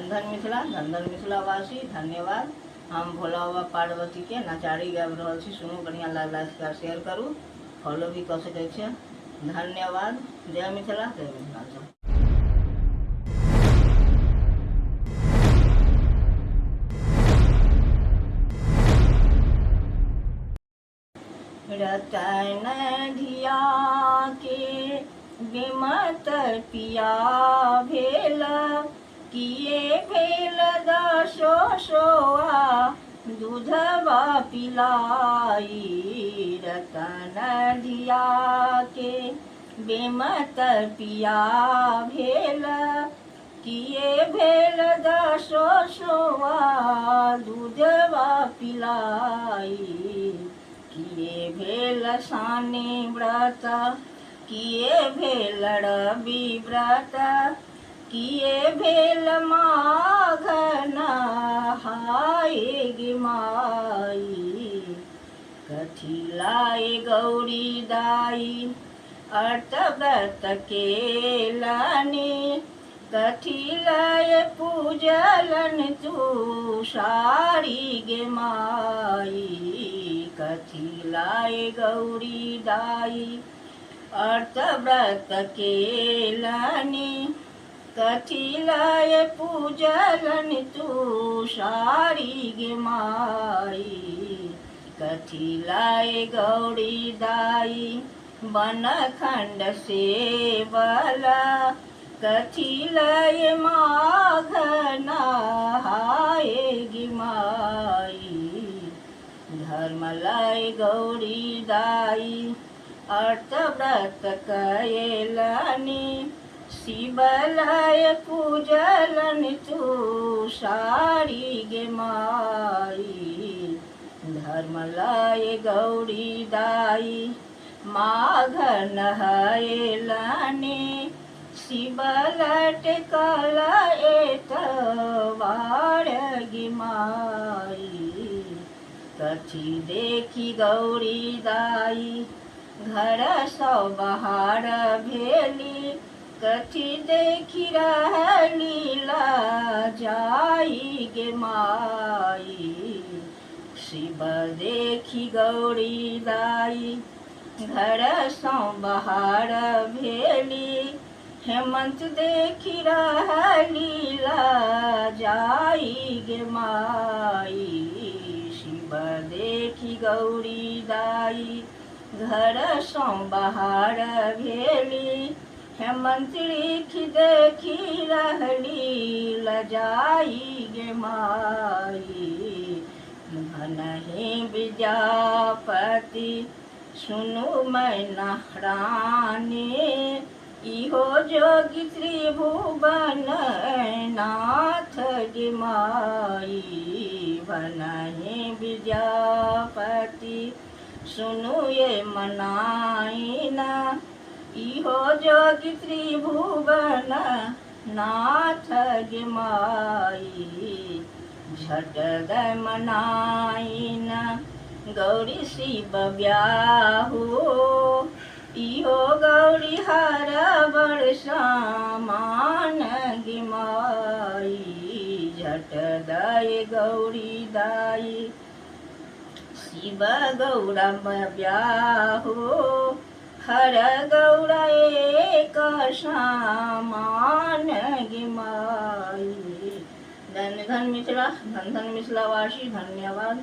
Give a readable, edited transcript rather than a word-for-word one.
धन धन मिथिला, धन धन मिथिलावासी, धन्यवाद। हम भोला बाबा पार्वती के नचारी गाबि रहल छी, सुनू, बढ़िया लाइक शेयर करू, फॉलो भी कर सकै छियै। धन्यवाद। जय मिथिला, जय मिथिलांचल। रतन धिया के बिमत पिया भेल, किए भेल दशो सोआ दूधवा पिलाई। रतन धिया के बिमत पिया भेल, किए भेल दशो सोआ दूधवा पिलाई। किए भेल सानी व्रत, किए भेल रवि व्रत, किए भेल माघ नहाय गे माई। कथी लाए गौरी दाई अर्त व्रत केलनि, कथी लाए पूजलन तू सारी गे माई। कथी लाए गौरी दाई अर्त व्रत केलनि, कथी लाए पूजलन तू सारी गे माई। कथी लाए गौरी दाई बनखंड सेवला, कथी लाए माघ नहाय गे माई। धर्म लाए गौरी दाई अर्त व्रत कयलनि, शिव लाए पूजलन तू सारी गे माई। धर्म लाए गौरी दाई माघ नहायलनि, शिव लटकल एतवार गे माई। कथी देखी गौरी दाई घर सौ बहार भेली, कथी देखी रहली लाजाई गे माई। शिव देखी गौरी दाई घर सौ बहार भेली, हेमंत देखी रहली लाजाई गे माई। शिव देखी गौरी दाई घर सौ बहार भेली, हेमंत देखी रहली लजाई गे माई। भनहि विद्यापति सुनु मैना रानी, इहो जोगी त्रिभुवन नाथ गे माई। भनहि विद्यापति सुनु ये मनाइना, इहो जोगी त्रिभुवन नाथ गे माई। झट दै मनाइना गौरी शिव ब्याहु, इहो गौरी हर बड़ सामान गे माई। झट दै गौरी दाई शिव गौरा ब्याहु, हर गौरा एक सामान गे माई। धन धन मिथिला, धन धन मिथिलावासी, धन्यवाद।